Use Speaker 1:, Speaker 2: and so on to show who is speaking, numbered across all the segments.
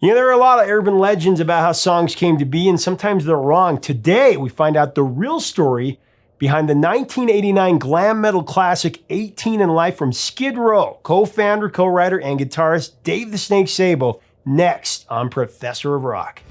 Speaker 1: You know, there are a lot of urban legends about how songs came to be, and sometimes they're wrong. Today, we find out the real story behind the 1989 glam metal classic 18 in Life from Skid Row, co-founder, co-writer, and guitarist Dave the Snake Sabo, next on Professor of Rock.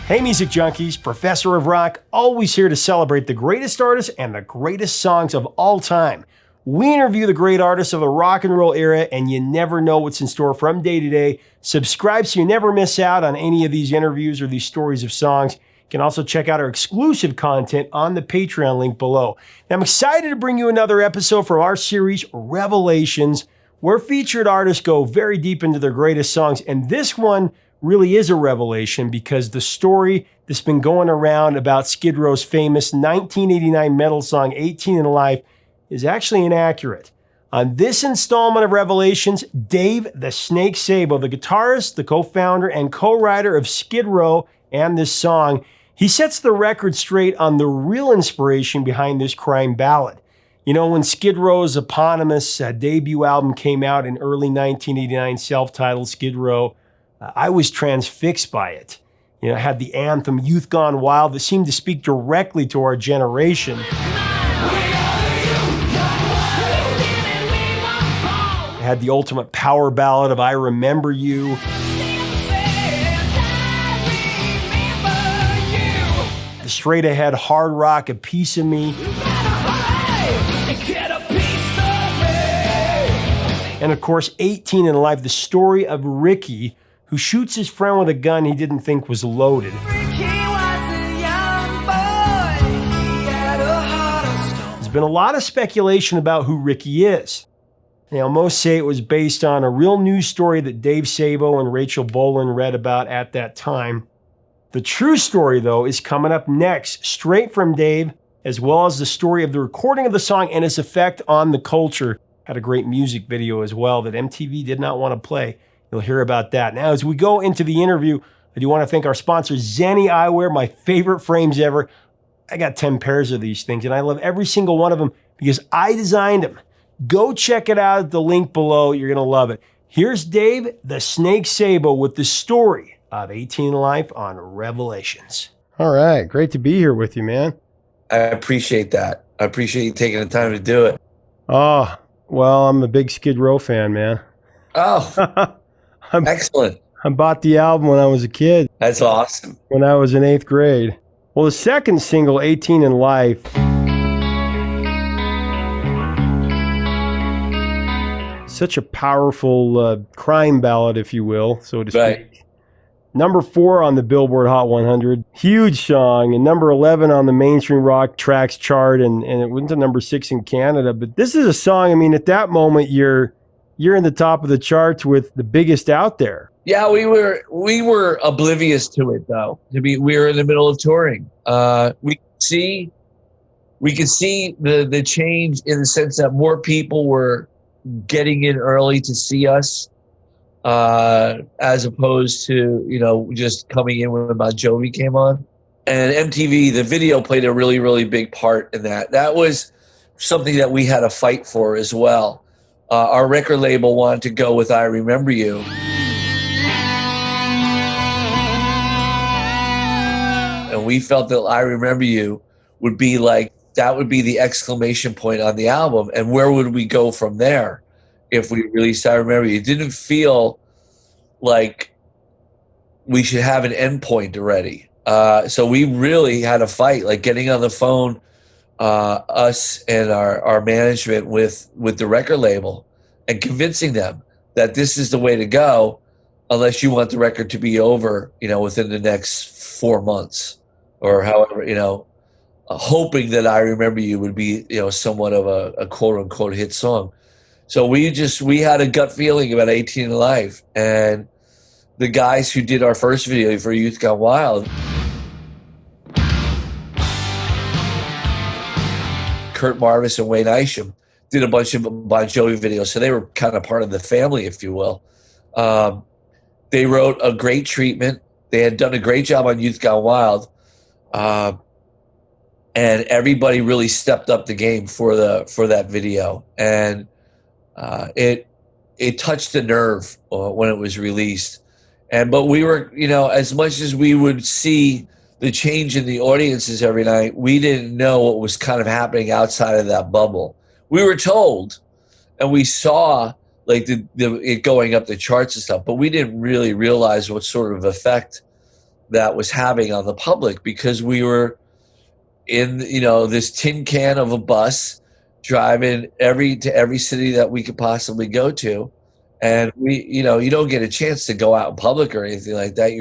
Speaker 1: Hey music junkies, Professor of Rock, always here to celebrate the greatest artists and the greatest songs of all time. We interview the great artists of the rock and roll era, and you never know what's in store from day to day. Subscribe so you never miss out on any of these interviews or these stories of songs. You can also check out our exclusive content on the Patreon link below. Now, I'm excited to bring you another episode from our series, Revelations, where featured artists go very deep into their greatest songs, and this one really is a revelation because the story that's been going around about Skid Row's famous 1989 metal song, 18 in Life, is actually inaccurate. On this installment of Revelations, Dave the Snake Sabo, the guitarist, the co-founder, and co-writer of Skid Row and this song, he sets the record straight on the real inspiration behind this crime ballad. You know, when Skid Row's eponymous debut album came out in early 1989, self-titled Skid Row, I was transfixed by it. You know, it had the anthem Youth Gone Wild that seemed to speak directly to our generation. Had the ultimate power ballad of I Remember You. The straight ahead hard rock, A Piece of Me. And of course, 18 in Life, the story of Ricky, who shoots his friend with a gun he didn't think was loaded. There's been a lot of speculation about who Ricky is. Now, most say it was based on a real news story that Dave Sabo and Rachel Bolan read about at that time. The true story, though, is coming up next, straight from Dave, as well as the story of the recording of the song and its effect on the culture. Had a great music video as well that MTV did not want to play. You'll hear about that. Now, as we go into the interview, I do want to thank our sponsor, Zenni Eyewear, my favorite frames ever. I got 10 pairs of these things, and I love every single one of them because I designed them. Go check it out at the link below. You're going to love it. Here's Dave the Snake Sabo with the story of 18 in Life on Revelations. All right. Great to be here with you, man.
Speaker 2: I appreciate that. I appreciate you taking the time to do it.
Speaker 1: Oh, well, I'm a big Skid Row fan, man.
Speaker 2: Oh, excellent.
Speaker 1: I bought the album when I was a kid.
Speaker 2: That's awesome.
Speaker 1: When I was in 8th grade. Well, the second single, 18 in Life, such a powerful crime ballad, if you will, so to speak.
Speaker 2: Right.
Speaker 1: Number 4 on the Billboard Hot 100. Huge song. And number 11 on the Mainstream Rock Tracks chart. And it went to number 6 in Canada. But this is a song, I mean, at that moment, you're in the top of the charts with the biggest out there.
Speaker 2: Yeah, we were oblivious to it, though. We were in the middle of touring. We could see the change in the sense that more people were getting in early to see us, as opposed to, you know, just coming in when Bon Jovi came on. And MTV, the video played a really, really big part in that. That was something that we had to fight for as well. Our record label wanted to go with I Remember You. And we felt that I Remember You would be like, that would be the exclamation point on the album. And where would we go from there if we released I Remember You? It didn't feel like we should have an endpoint already. So we really had a fight, like getting on the phone, us and our management with the record label and convincing them that this is the way to go unless you want the record to be over, you know, within the next 4 months or however, you know, hoping that I Remember You would be, you know, somewhat of a quote unquote hit song. So we had a gut feeling about 18 in Life, and the guys who did our first video for Youth Gone Wild, Kurt Marvis and Wayne Isham, did a bunch of Bon Jovi videos. So they were kind of part of the family, if you will. They wrote a great treatment. They had done a great job on Youth Gone Wild. And everybody really stepped up the game for that video. And it it touched a nerve when it was released. But we were, as much as we would see the change in the audiences every night, we didn't know what was kind of happening outside of that bubble. We were told, and we saw like it going up the charts and stuff, but we didn't really realize what sort of effect that was having on the public, because we were in, this tin can of a bus driving to every city that we could possibly go to. And you don't get a chance to go out in public or anything like that.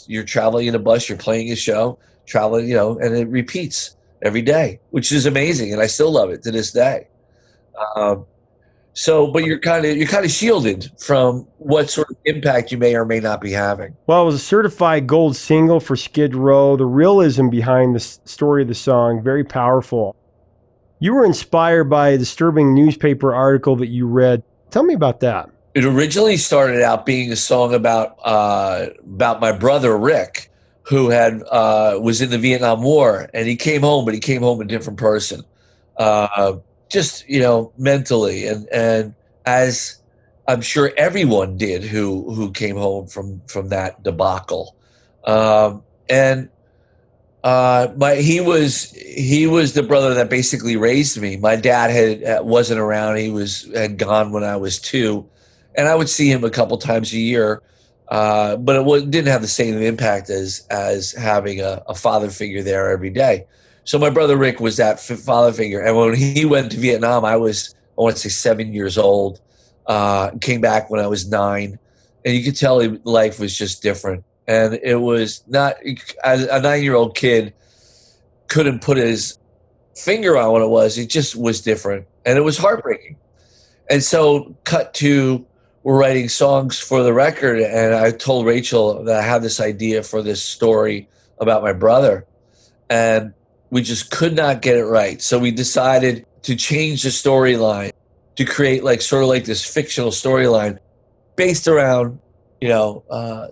Speaker 2: You're traveling in a bus, you're playing a show, traveling, and it repeats every day, which is amazing. And I still love it to this day. But you're kind of shielded from what sort of impact you may or may not be having.
Speaker 1: Well, it was a certified gold single for Skid Row. The realism behind the story of the song, very powerful. You were inspired by a disturbing newspaper article that you read. Tell me about that.
Speaker 2: It originally started out being a song about my brother Rick, who was in the Vietnam War, and he came home, but he came home a different person, just mentally, and as I'm sure everyone did who came home from that debacle, he was the brother that basically raised me. My dad wasn't around; he had gone when I was 2. And I would see him a couple times a year, but it didn't have the same impact as having a father figure there every day. So my brother Rick was that father figure. And when he went to Vietnam, I want to say 7 years old, came back when I was 9. And you could tell life was just different. And it was not, a 9-year-old kid couldn't put his finger on what it was. It just was different. And it was heartbreaking. And so cut to, we're writing songs for the record, and I told Rachel that I have this idea for this story about my brother, and we just could not get it right. So we decided to change the storyline to create sort of this fictional storyline based around,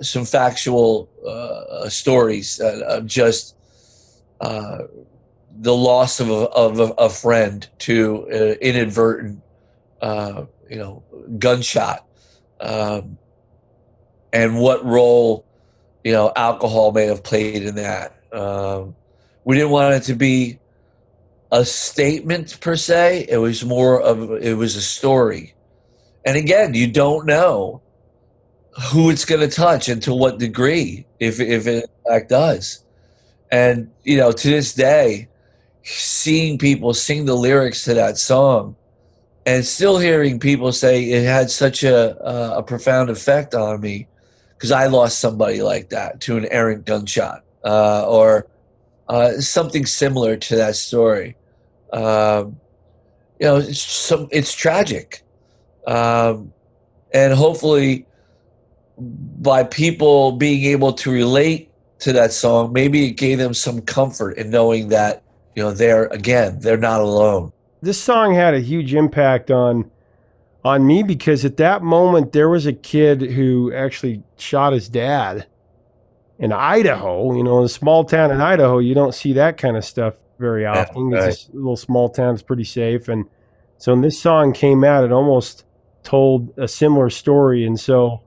Speaker 2: some factual stories of just the loss of a friend to inadvertent, gunshot. And what role, alcohol may have played in that. We didn't want it to be a statement per se. It was it was a story. And again, you don't know who it's going to touch and to what degree, if it in fact does. And, to this day, seeing people sing the lyrics to that song, and still hearing people say it had such a profound effect on me, because I lost somebody like that to an errant gunshot, or something similar to that story. It's tragic, and hopefully, by people being able to relate to that song, maybe it gave them some comfort in knowing that they're not alone.
Speaker 1: This song had a huge impact on me, because at that moment there was a kid who actually shot his dad in Idaho. In a small town in Idaho, you don't see that kind of stuff very often.
Speaker 2: Right.
Speaker 1: This little small town is pretty safe. And so when this song came out, it almost told a similar story. And so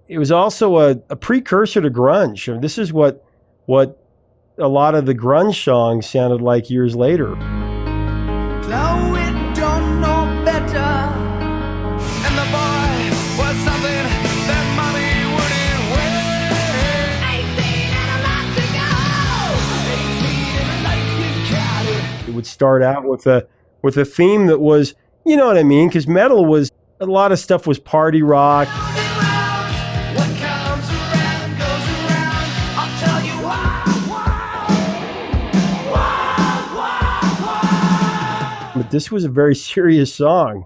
Speaker 1: it was also a precursor to grunge. This is what a lot of the grunge songs sounded like years later.
Speaker 3: Chloe don't know better, and the boy was something that mommy wouldn't wear. 18 and a lot to go. 18 and a life you got it.
Speaker 1: It would start out with a theme that was, you know what I mean, because metal was, a lot of stuff was party rock.
Speaker 3: What comes around goes around. I'll tell you why.
Speaker 1: But this was a very serious song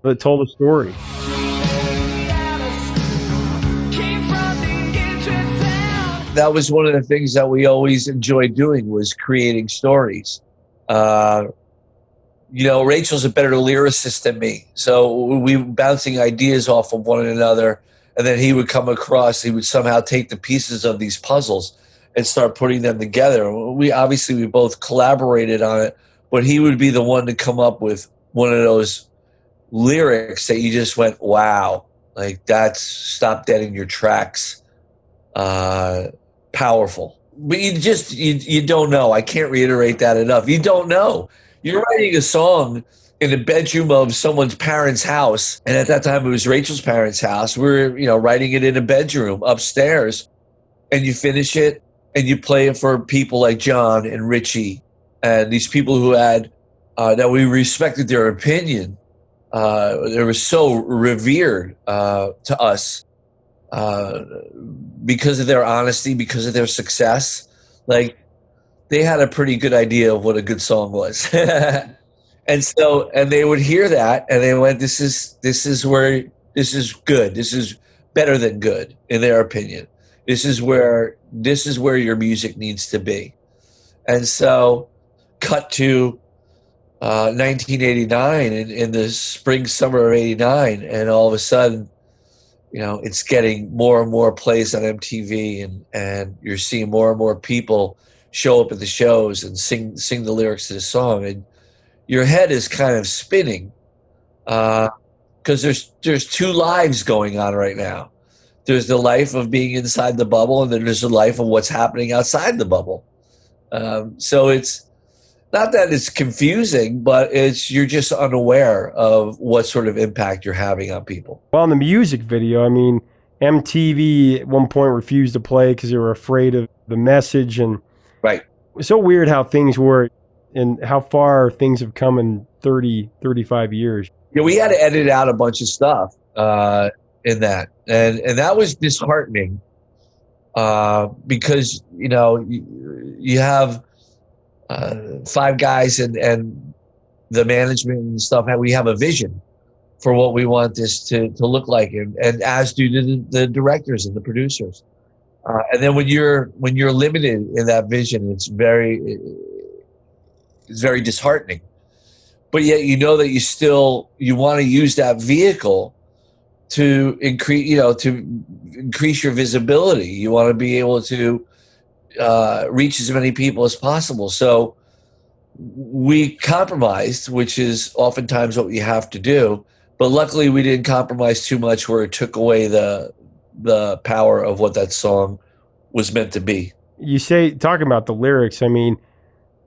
Speaker 1: that told a story.
Speaker 2: That was one of the things that we always enjoyed doing, was creating stories. Rachel's a better lyricist than me. So we were bouncing ideas off of one another, and then he would somehow take the pieces of these puzzles and start putting them together. We both collaborated on it, but he would be the one to come up with one of those lyrics that you just went, wow, like that's Stop Dead in Your Tracks. Powerful. But you don't know. I can't reiterate that enough. You don't know. You're writing a song in the bedroom of someone's parents' house. And at that time it was Rachel's parents' house. We were, writing it in a bedroom upstairs. And you finish it and you play it for people like John and Richie and these people who had that we respected their opinion. They were so revered to us because of their honesty, because of their success. Like, they had a pretty good idea of what a good song was. And they would hear that and they went, this is good. This is better than good, in their opinion. This is where your music needs to be. And so cut to 1989 in the spring, summer of 89. And all of a sudden, it's getting more and more plays on MTV and you're seeing more and more people show up at the shows and sing the lyrics to the song. And your head is kind of spinning because there's two lives going on right now. There's the life of being inside the bubble, and then there's the life of what's happening outside the bubble. So it's not that it's confusing, but you're just unaware of what sort of impact you're having on people.
Speaker 1: Well, in the music video, I mean, MTV at one point refused to play because they were afraid of the message. And
Speaker 2: right.
Speaker 1: It's so weird how things were and how far things have come in 30, 35 years.
Speaker 2: Yeah, we had to edit out a bunch of stuff in that. And that was disheartening because, you have 5 guys and the management and stuff. We have a vision for what we want this to look like, and as do the directors and the producers. And then when you're limited in that vision, it's very disheartening. But yet that you want to use that vehicle to increase your visibility. You want to be able to reach as many people as possible. So we compromised, which is oftentimes what we have to do. But luckily, we didn't compromise too much where it took away the power of what that song was meant to be.
Speaker 1: You say, talking about the lyrics, I mean,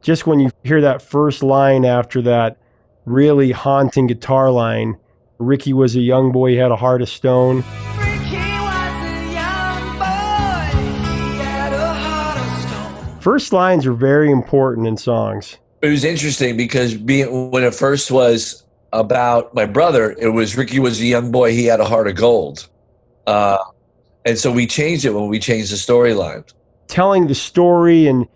Speaker 1: just when you hear that first line after that really haunting guitar line, Ricky was a young boy, he had a heart of stone.
Speaker 3: Ricky was a young boy, he had a heart of stone.
Speaker 1: First lines are very important in songs.
Speaker 2: It was interesting because when it first was about my brother, it was Ricky was a young boy, he had a heart of gold. And so we changed it when we changed the storyline.
Speaker 1: Telling the story and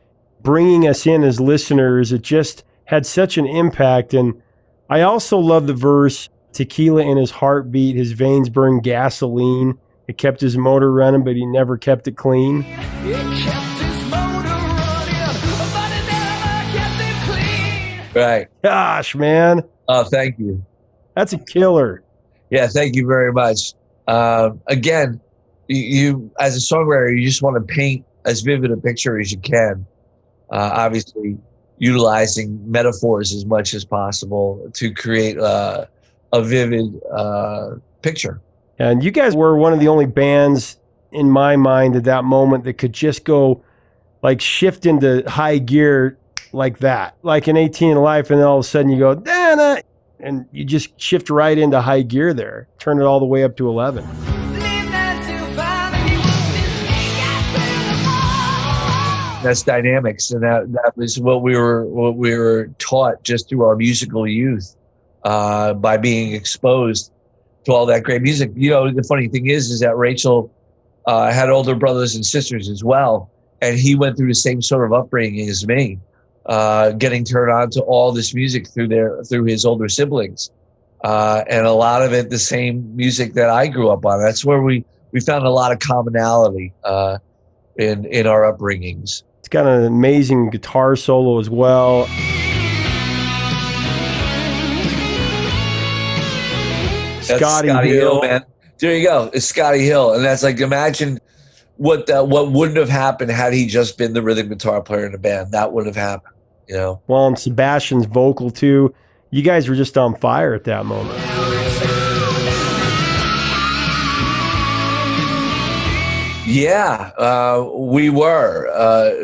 Speaker 1: bringing us in as listeners, it just had such an impact. And I also love the verse, tequila in his heartbeat, his veins burn gasoline. It kept his motor running, but he never kept it clean.
Speaker 3: It kept his motor running, but it never kept it clean.
Speaker 2: Right.
Speaker 1: Gosh, man.
Speaker 2: Oh, thank you.
Speaker 1: That's a killer.
Speaker 2: Yeah, thank you very much. Again, you as a songwriter, you just want to paint as vivid a picture as you can. Obviously, utilizing metaphors as much as possible to create a vivid picture.
Speaker 1: And you guys were one of the only bands in my mind at that moment that could just go like shift into high gear like that, like an 18 in life, and then all of a sudden you go, Dana, and you just shift right into high gear there, turn it all the way up to 11.
Speaker 2: That's dynamics, and that was what we were taught just through our musical youth, by being exposed to all that great music. The funny thing is that Rachel had older brothers and sisters as well, and he went through the same sort of upbringing as me, getting turned on to all this music through his older siblings, and a lot of it the same music that I grew up on. That's where we found a lot of commonality in our upbringings.
Speaker 1: It's got an amazing guitar solo as well.
Speaker 2: That's Scotty Hill, man. There you go. It's Scotty Hill. And that's like, imagine what wouldn't have happened had he just been the rhythm guitar player in the band. That would have happened,
Speaker 1: Well, and Sebastian's vocal too. You guys were just on fire at that moment.
Speaker 2: Yeah, we were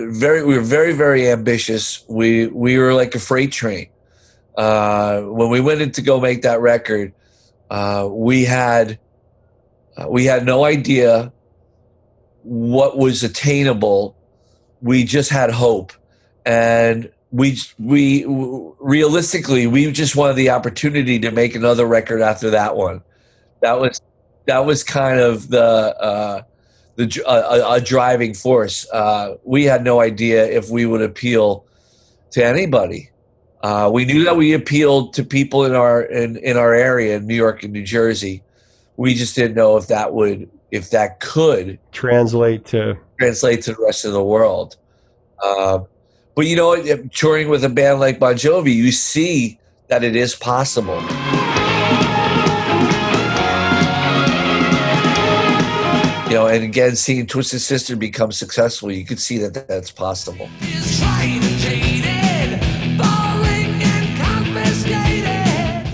Speaker 2: we were very, very ambitious. We were like a freight train. When we went in to go make that record, we had no idea what was attainable. We just had hope, and we realistically we just wanted the opportunity to make another record after that one. That was kind of a driving force. We had no idea if we would appeal to anybody. We knew that we appealed to people in our area, in New York and New Jersey. We just didn't know if that could
Speaker 1: Translate to
Speaker 2: the rest of the world. But you know, touring with a band like Bon Jovi, you see that it is possible. You know, and again, seeing Twisted Sister become successful, you could see that that's possible.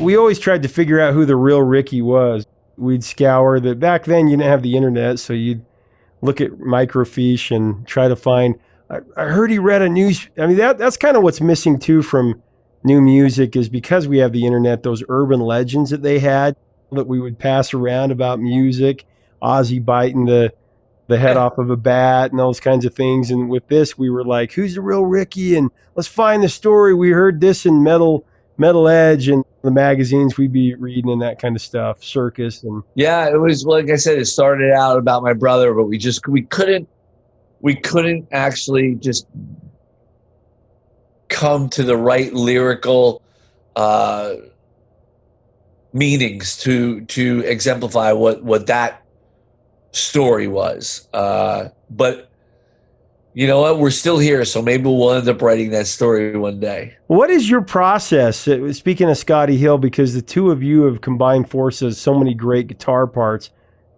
Speaker 1: we always tried to figure out who the real Ricky was. We'd scour that. Back then, you didn't have the internet, so you'd look at microfiche and try to find. I heard he read a news. I mean, that's kind of what's missing too from new music, is because we have the internet. Those urban legends that they had that we would pass around about music, Ozzy biting the head off of a bat and those kinds of things. And with this, we were like, who's the real Ricky? And let's find the story. We heard this in Metal Edge and the magazines we'd be reading and that kind of stuff, Circus. And
Speaker 2: yeah, it was, like I said, it started out about my brother, but we couldn't actually just come to the right lyrical meanings to exemplify what that story was. But you know what? We're still here, so maybe we'll end up writing that story one day.
Speaker 1: What is your process? Speaking of Scotty Hill, because the two of you have combined forces, so many great guitar parts.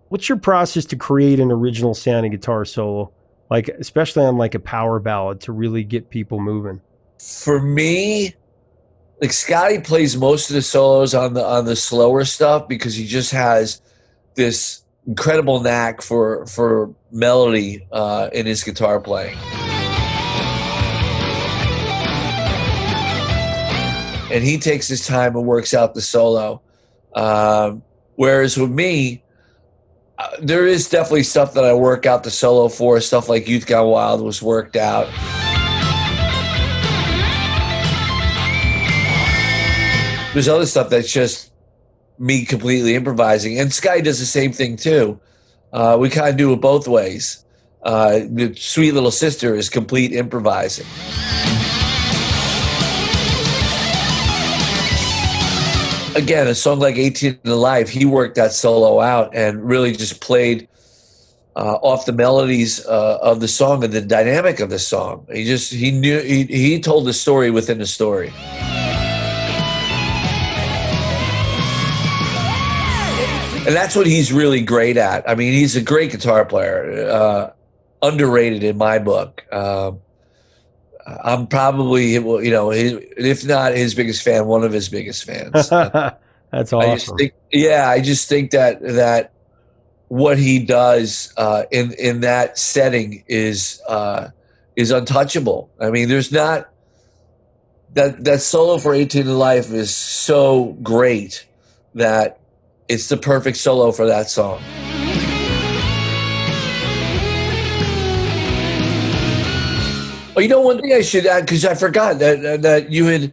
Speaker 1: What's your process to create an original sounding guitar solo? Like, especially on like a power ballad, to really get people moving.
Speaker 2: For me, like, Scotty plays most of the solos on the slower stuff because he just has this incredible knack for melody in his guitar playing. And he takes his time and works out the solo. Whereas with me, there is definitely stuff that I work out the solo for. Stuff like Youth Gone Wild was worked out. There's other stuff that's just me completely improvising. And Sky does the same thing too. We kind of do it both ways. The Sweet Little Sister is complete improvising. Again, a song like 18 to Life, he worked that solo out and really just played off the melodies of the song and the dynamic of the song. He told the story within the story. And that's what he's really great at. I mean, he's a great guitar player, underrated in my book. I'm probably, if not his biggest fan, one of his biggest fans.
Speaker 1: That's awesome.
Speaker 2: I just think that what he does in that setting is untouchable. I mean, there's not that solo for 18 to Life is so great that it's the perfect solo for that song. Oh, one thing I should add, because I forgot that you had,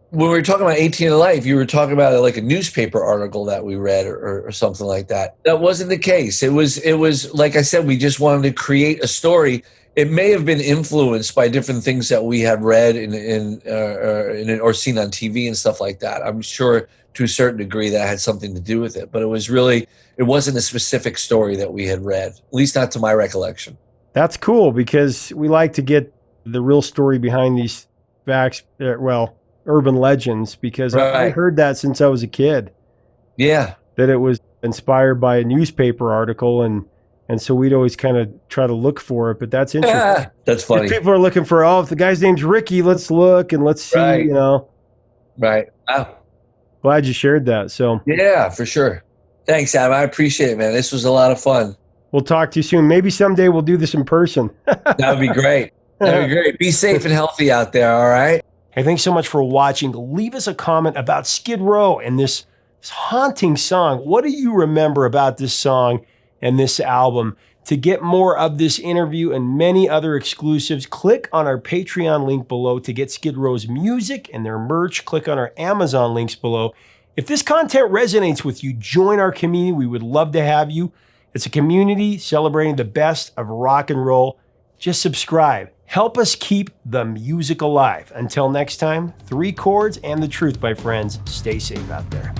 Speaker 2: when we were talking about 18 to Life, you were talking about like a newspaper article that we read or something like that. That wasn't the case. It was like I said, we just wanted to create a story. It may have been influenced by different things that we had read or seen on TV and stuff like that. I'm sure to a certain degree that had something to do with it, but it wasn't a specific story that we had read, at least not to my recollection.
Speaker 1: That's cool, because we like to get the real story behind these facts, urban legends, because
Speaker 2: right.
Speaker 1: I heard that since I was a kid.
Speaker 2: Yeah.
Speaker 1: That it was inspired by a newspaper article, and so we'd always kind of try to look for it, but that's interesting.
Speaker 2: That's funny.
Speaker 1: If people are looking for, if the guy's name's Ricky, let's look and let's see,
Speaker 2: right. Right. Wow.
Speaker 1: Glad you shared that. So
Speaker 2: yeah, for sure. Thanks, Adam. I appreciate it, man. This was a lot of fun.
Speaker 1: We'll talk to you soon. Maybe someday we'll do this in person.
Speaker 2: That would be great. That would be great. Be safe and healthy out there, all right?
Speaker 1: Hey, thanks so much for watching. Leave us a comment about Skid Row and this haunting song. What do you remember about this song and this album? To get more of this interview and many other exclusives, click on our Patreon link below. To get Skid Row's music and their merch, click on our Amazon links below. If this content resonates with you, join our community. We would love to have you. It's a community celebrating the best of rock and roll. Just subscribe. Help us keep the music alive. Until next time, 3 chords and the truth, my friends. Stay safe out there.